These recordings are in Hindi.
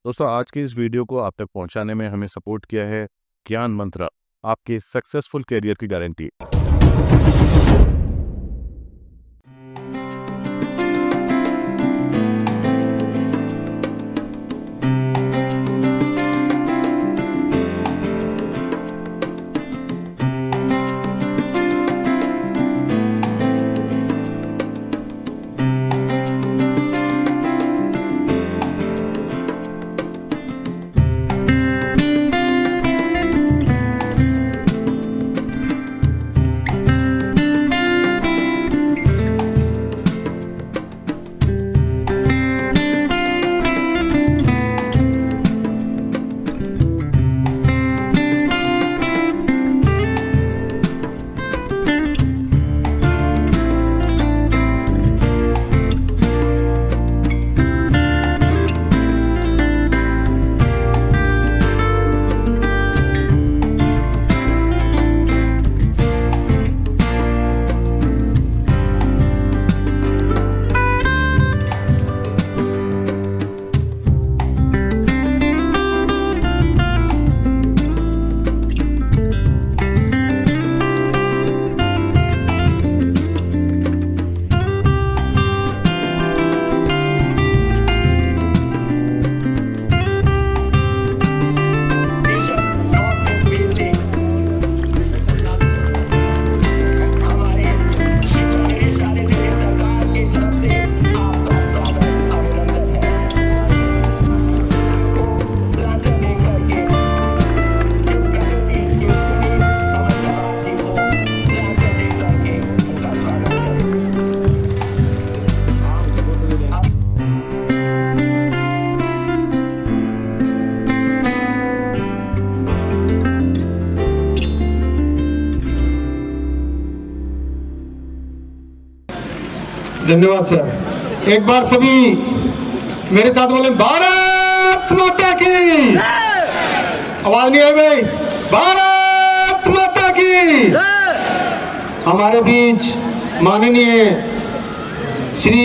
दोस्तों, आज की इस वीडियो को आप तक पहुंचाने में हमें सपोर्ट किया है ज्ञान मंत्र, आपके सक्सेसफुल करियर की गारंटी। धन्यवाद सर। एक बार सभी मेरे साथ बोले भारत माता की। आवाज नहीं आई भाई? भारत माता की। हमारे बीच माननीय श्री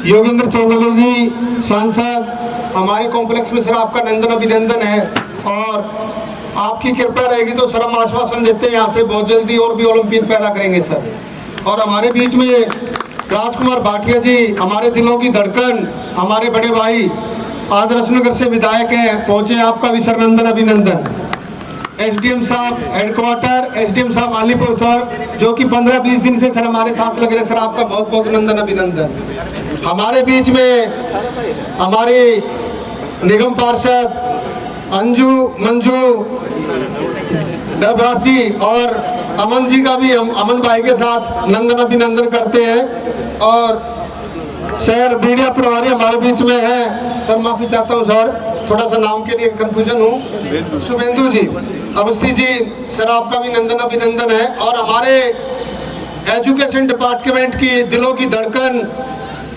योगेंद्र चौधरी जी सांसद, हमारे कॉम्प्लेक्स में सर आपका नंदन अभिनंदन है और आपकी कृपा रहेगी तो सर हम आश्वासन देते हैं यहाँ से बहुत जल्दी और भी ओलंपिक पैदा करेंगे सर। और हमारे बीच में राजकुमार भाटिया जी, हमारे दिलों की धड़कन, हमारे बड़े भाई आदर्श नगर से विधायक हैं, पहुंचे, आपका भी सर नंदन अभिनंदन। एसडीएम साहब हेडक्वार्टर, एसडीएम साहब अलीपुर सर, जो कि 15-20 दिन से सर हमारे साथ लग रहे, सर आपका बहुत बहुत नंदन अभिनंदन। हमारे बीच में हमारे निगम पार्षद अंजू मंजू डबाजी और अमन जी का भी हम अमन भाई के साथ नंदन अभिनंदन करते हैं। और शहर मीडिया प्रभारी हमारे बीच में है सर, माफी चाहता हूँ सर, थोड़ा सा नाम के लिए कंफ्यूजन हूँ, शुभेंदु जी, अवस्थी जी, सर आपका भी नंदन अभिनंदन है। और हमारे एजुकेशन डिपार्टमेंट की दिलों की धड़कन,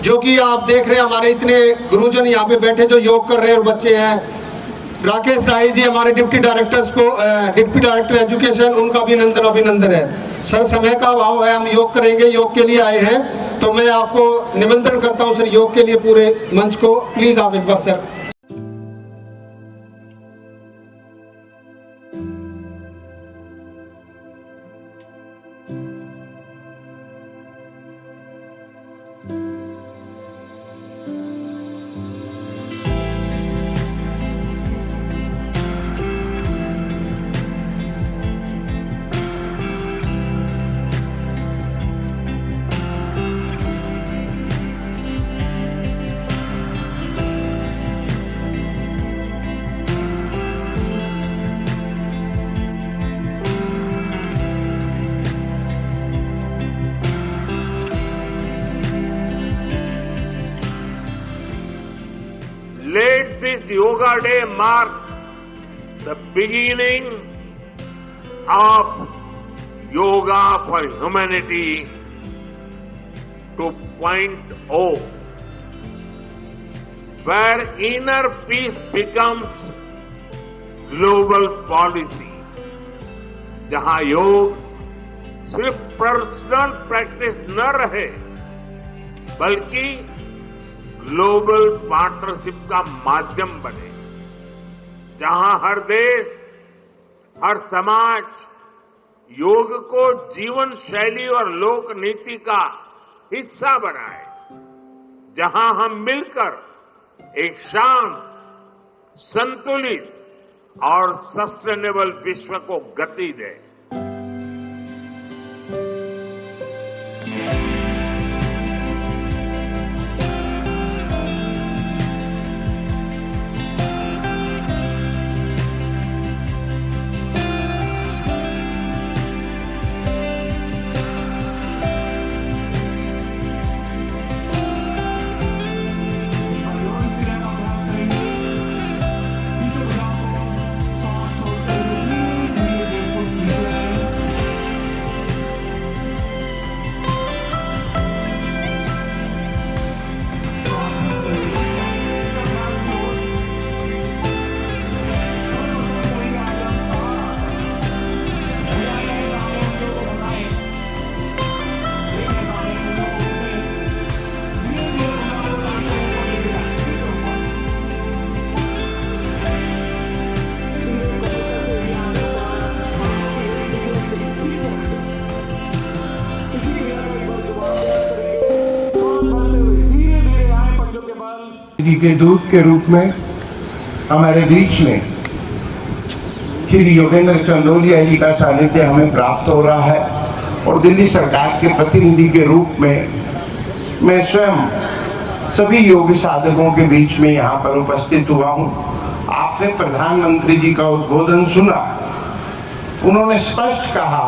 जो कि आप देख रहे हैं, हमारे इतने गुरुजन यहाँ पे बैठे जो योग कर रहे हैं और बच्चे हैं, राकेश राय जी हमारे डिप्टी डायरेक्टर एजुकेशन, उनका भी नंदन अभिनंदन है। सर समय का अभाव है, हम योग करेंगे, योग के लिए आए हैं, तो मैं आपको निमंत्रण करता हूं सर योग के लिए पूरे मंच को, प्लीज आप एक बार sir. Let this Yoga Day mark the beginning of Yoga for Humanity 2.0, where inner peace becomes global policy, जहां योग सिर्फ पर्सनल प्रैक्टिस न रहे बल्कि ग्लोबल पार्टनरशिप का माध्यम बने। जहां हर देश, हर समाज योग को जीवन शैली और लोक नीति का हिस्सा बनाए, जहां हम मिलकर एक शांत, संतुलित और सस्टेनेबल विश्व को गति दें। के दूत के रूप में हमारे बीच में श्री योगेंद्र चंदोलिया जी का सानिध्य हमें प्राप्त हो रहा है और दिल्ली सरकार के प्रतिनिधि के रूप में मैं स्वयं सभी योग साधकों के बीच में यहाँ पर उपस्थित हुआ हूँ। आपने प्रधानमंत्री जी का उद्बोधन सुना। उन्होंने स्पष्ट कहा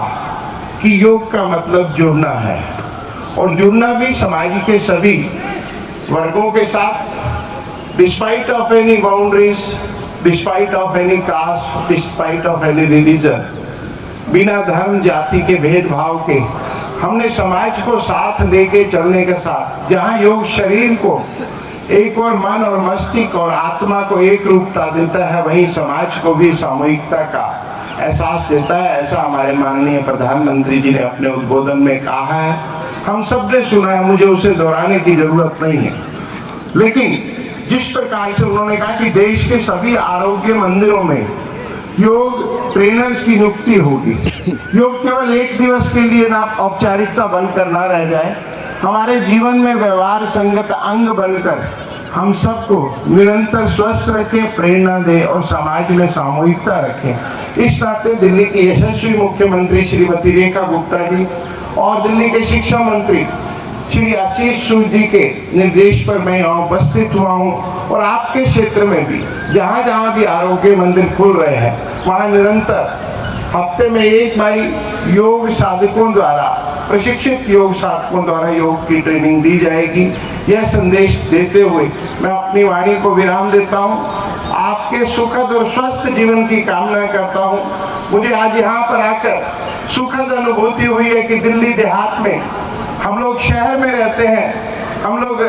कि योग का मतलब जुड़ना है और जुड़ना भी समाज के सभी वर्गों के साथ, despite of any boundaries, despite of any caste, despite of any religion, बिना धर्म जाति के भेदभाव के हमने समाज को साथ लेके चलने के साथ, जहाँ योग शरीर को एक और मन और मस्तिष्क और आत्मा को एक रूपता देता है, वहीं समाज को भी सामूहिकता का एहसास देता है। ऐसा हमारे माननीय प्रधानमंत्री जी ने अपने उद्बोधन में कहा है। हम सब ने सुना है, मुझे उसे दोहराने की जरूरत नहीं है। लेकिन जिस प्रकार से उन्होंने कहा कि देश के सभी आरोग्य मंदिरों में योग ट्रेनर्स की नियुक्ति होगी, योग केवल एक दिवस के लिए ना औपचारिकता बनकर ना रह जाए, हमारे जीवन में व्यवहार संगत अंग बनकर हम सबको निरंतर स्वस्थ रखें, प्रेरणा दे और समाज में सामूहिकता रखें। इस नाते दिल्ली की यशस्वी मुख्यमंत्री श्रीमती रेखा गुप्ता जी और दिल्ली के शिक्षा मंत्री श्री आशीष सूद जी के निर्देश पर मैं यहाँ उपस्थित हुआ हूँ और आपके क्षेत्र में भी जहाँ जहाँ भी आरोग्य मंदिर खुल रहे हैं, वहाँ निरंतर हफ्ते में एक बार योग साधकों द्वारा, प्रशिक्षित योग साधकों द्वारा योग की ट्रेनिंग दी जाएगी। यह संदेश देते हुए मैं अपनी वाणी को विराम देता हूँ। आपके सुखद और स्वस्थ जीवन की कामना करता हूँ। मुझे आज यहाँ पर आकर सुखद अनुभूति हुई है कि दिल्ली देहात में हम लोग शहर में रहते हैं, हम लोग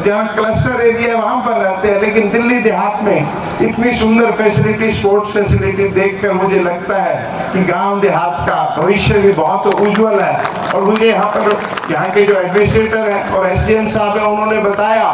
जहाँ क्लस्टर एरिया है वहाँ पर रहते हैं, लेकिन दिल्ली देहात में इतनी सुंदर फैसिलिटी, स्पोर्ट्स फैसिलिटी देखकर मुझे लगता है कि गांव देहात का भविष्य भी बहुत उज्जवल है। और मुझे यहाँ पर यहाँ के जो एडमिनिस्ट्रेटर हैं और एसडीएम साहब हैं, उन्होंने बताया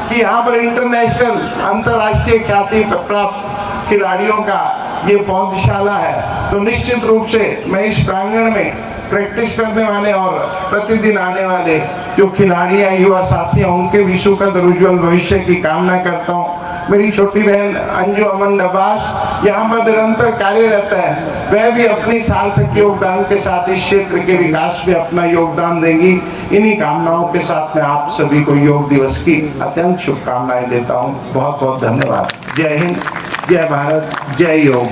कि यहाँ पर इंटरनेशनल, अंतर्राष्ट्रीय ख्याति प्राप्त खिलाड़ियों का ये पौधशाला है। तो निश्चित रूप से मैं इस प्रांगण में प्रैक्टिस करने वाले और प्रतिदिन आने वाले जो खिलाड़ी हैं, युवा साथी हैं, उनके भी सुखद और उज्जवल भविष्य की कामना करता हूँ। मेरी छोटी बहन अंजू अमन अब्बास यहाँ पर निरंतर कार्यरत है, वह भी अपनी सार्थक योगदान के साथ इस क्षेत्र के विकास में अपना योगदान देंगी। इन्हीं कामनाओं के साथ मैं आप सभी को योग दिवस की अत्यंत शुभकामनाएं देता हूँ। बहुत बहुत धन्यवाद। जय हिंद, जय भारत, जय योग।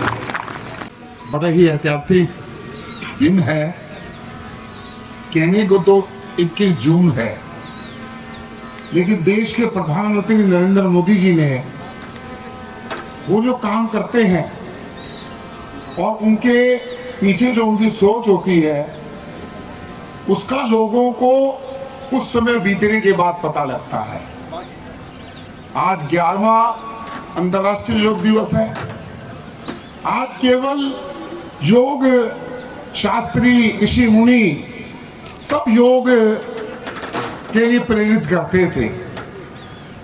बड़ा ही ऐतिहासिक दिन है। कहने को तो 21 जून है, लेकिन देश के प्रधानमंत्री नरेंद्र मोदी जी ने वो जो काम करते हैं और उनके पीछे जो उनकी सोच होती है, उसका लोगों को उस समय बीतने के बाद पता लगता है। आज 11वां अंतर्राष्ट्रीय योग दिवस है। आज केवल योग शास्त्री, ऋषि मुनि सब योग के लिए प्रेरित करते थे,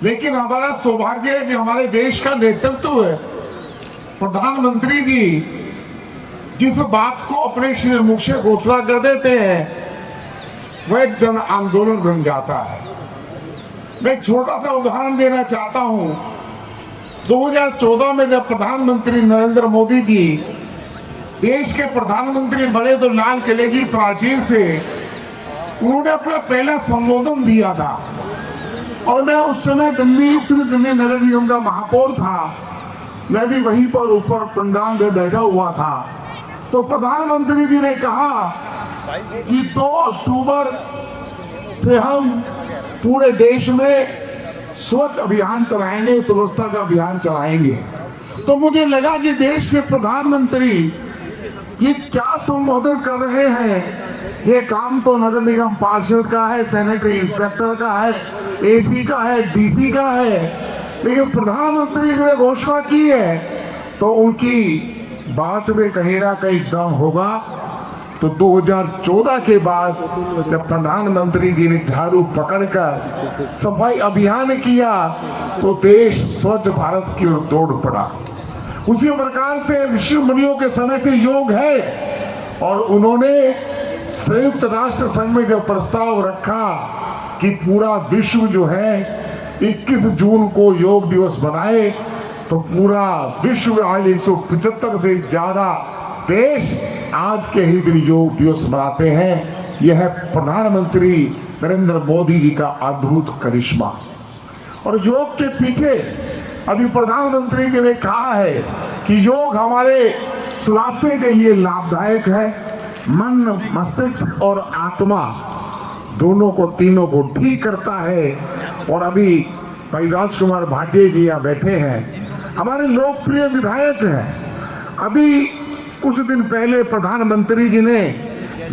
लेकिन हमारा सौभाग्य है कि हमारे देश का नेतृत्व प्रधानमंत्री जी जिस बात को अपने श्री मुख से घोषणा कर देते हैं वह एक जन आंदोलन बन जाता है। मैं एक छोटा सा उदाहरण देना चाहता हूं। 2014 में जब प्रधानमंत्री नरेंद्र मोदी जी देश के प्रधानमंत्री बने तो लाल किले की प्राचीर से उन्होंने अपना पहला संबोधन दिया था और मैं उस समय उत्तरी दिल्ली नगर निगम का महापौर था। मैं भी वहीं पर ऊपर पंडाल में बैठा हुआ था। तो प्रधानमंत्री जी ने कहा कि 2 अक्टूबर से हम पूरे देश में स्वच्छ अभियान चलाएंगे, स्वच्छता का अभियान चलाएंगे। तो मुझे लगा कि देश के प्रधानमंत्री ये क्या संबोधन कर रहे हैं। ये काम तो नगर निगम पार्षद का है, सैनिटरी इंस्पेक्टर का है, एसी का है, डीसी का है, लेकिन प्रधानमंत्री ने घोषणा की है तो उनकी बात में कहीं ना कहीं दम होगा। तो 2014 के बाद जब प्रधानमंत्री जी ने झाड़ू पकड़कर सफाई अभियान किया तो देश स्वच्छ भारत की ओर दौड़ पड़ा। उसी प्रकार से ऋषि मुनियों के समय के योग है और उन्होंने संयुक्त राष्ट्र संघ में जब प्रस्ताव रखा कि पूरा विश्व जो है 21 जून को योग दिवस बनाए तो पूरा विश्व में आज 175 से ज्यादा देश आज के ही दिन योग दिवस मनाते हैं। यह है प्रधानमंत्री नरेंद्र मोदी जी का अद्भुत करिश्मा। और योग के पीछे अभी प्रधानमंत्री जी ने कहा है कि योग हमारे स्वास्थ्य के लिए लाभदायक है। मन, मस्तिष्क और आत्मा दोनों को, तीनों को ठीक करता है। और अभी भाई राजकुमार भाटिया जी यहाँ बैठे हैं, हमारे लोकप्रिय विधायक हैं। अभी कुछ दिन पहले प्रधानमंत्री जी ने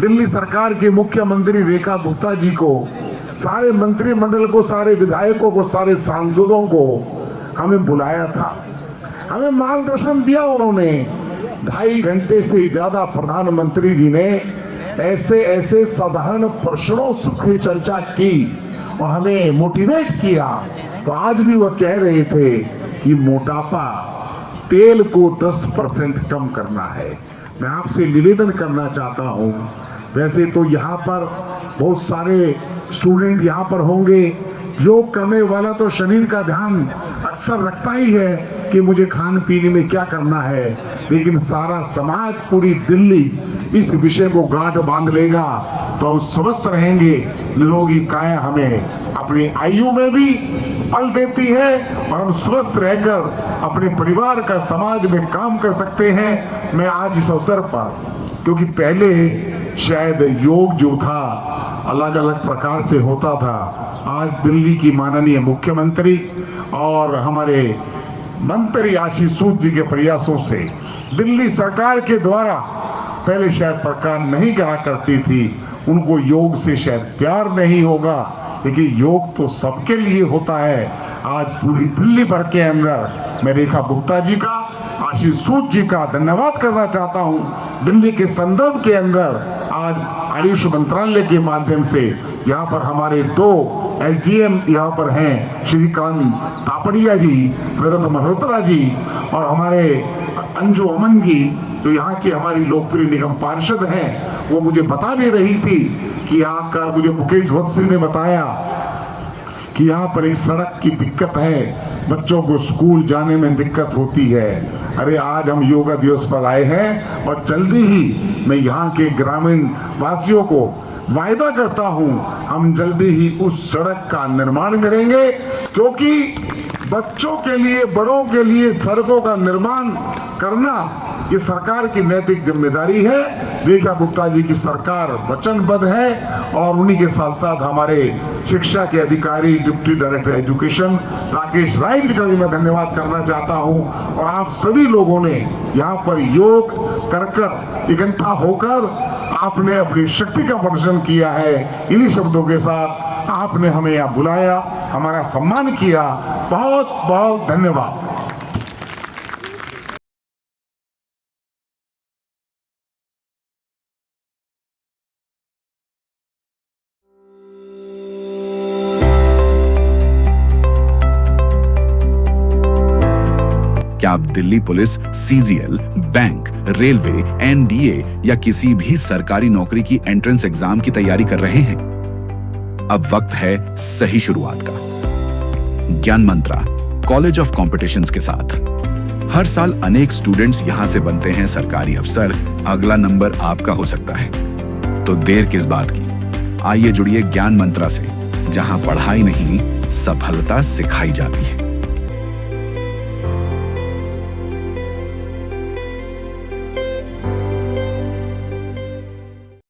दिल्ली सरकार के मुख्यमंत्री रेखा गुप्ता जी को, सारे मंत्रिमंडल को, सारे विधायकों को, सारे सांसदों को हमें बुलाया था, हमें मार्गदर्शन दिया। उन्होंने 2.5 घंटे से ज्यादा प्रधानमंत्री जी ने ऐसे ऐसे साधारण प्रश्नों की चर्चा की और हमें मोटिवेट किया। तो आज भी वह कह रहे थे कि मोटापा, तेल को 10% कम करना है। मैं आपसे निवेदन करना चाहता हूँ, वैसे तो यहाँ पर बहुत सारे स्टूडेंट यहाँ पर होंगे, योग करने वाला तो शरीर का ध्यान अक्सर रखता ही है कि मुझे खान पीने में क्या करना है, लेकिन सारा समाज, पूरी दिल्ली इस विषय को गांठ बांध लेगा तो हम स्वस्थ रहेंगे। निरोगी काया हमें अपनी आयु में भी बल देती है और हम स्वस्थ रहकर अपने परिवार का, समाज में काम कर सकते हैं। मैं आज इस अवसर पर, क्योंकि पहले शायद योग जो था अलग अलग प्रकार से होता था, आज दिल्ली की माननीय मुख्यमंत्री और हमारे मंत्री आशीष सूद जी के प्रयासों से दिल्ली सरकार के द्वारा, पहले शायद सरकार नहीं कहा करती थी, उनको योग से शायद प्यार नहीं होगा, लेकिन योग तो सबके लिए होता है। आज पूरी दिल्ली भर के अंदर मैं रेखा गुप्ता जी का, आशीष सूद जी का धन्यवाद करना चाहता हूँ। दिल्ली के संदर्भ के अंदर आज आयुष मंत्रालय के माध्यम से यहाँ पर हमारे 2 SDM यहाँ पर हैं, श्रीकांत तापड़िया जी, प्रदत्त मल्होत्रा जी और हमारे अंजू अमन जी, जो यहाँ की हमारी लोकप्रिय निगम पार्षद हैं। वो मुझे बता दे रही थी कि यहाँ का, मुझे मुकेश भट्ट सिंह ने बताया कि यहाँ पर एक सड़क की दिक्कत है, बच्चों को स्कूल जाने में दिक्कत होती है। अरे आज हम योगा दिवस पर आए हैं और जल्दी ही मैं यहाँ के ग्रामीण वासियों को वायदा करता हूँ, हम जल्दी ही उस सड़क का निर्माण करेंगे, क्योंकि बच्चों के लिए, बड़ों के लिए सड़कों का निर्माण करना ये सरकार की नैतिक जिम्मेदारी है। रेखा गुप्ता जी की सरकार वचनबद्ध है और उन्हीं के साथ साथ हमारे शिक्षा के अधिकारी, deputy director education Rakesh Rai ji का भी मैं धन्यवाद करना चाहता हूं। और आप सभी लोगों ने यहाँ पर योग कर इकट्ठा होकर आपने अपनी शक्ति का प्रदर्शन किया है। इन्हीं शब्दों के साथ आपने हमें यहाँ बुलाया, हमारा सम्मान किया, बहुत बहुत धन्यवाद। क्या आप Delhi police, CGL, bank, railway, NDA या किसी भी सरकारी नौकरी की एंट्रेंस एग्जाम की तैयारी कर रहे हैं? अब वक्त है सही शुरुआत का। ज्ञान मंत्रा कॉलेज ऑफ कॉम्पिटिशन्स के साथ हर साल अनेक स्टूडेंट्स यहां से बनते हैं सरकारी अफसर। अगला नंबर आपका हो सकता है, तो देर किस बात की? आइए जुड़िए ज्ञान मंत्रा से, जहां पढ़ाई नहीं, सफलता सिखाई जाती है।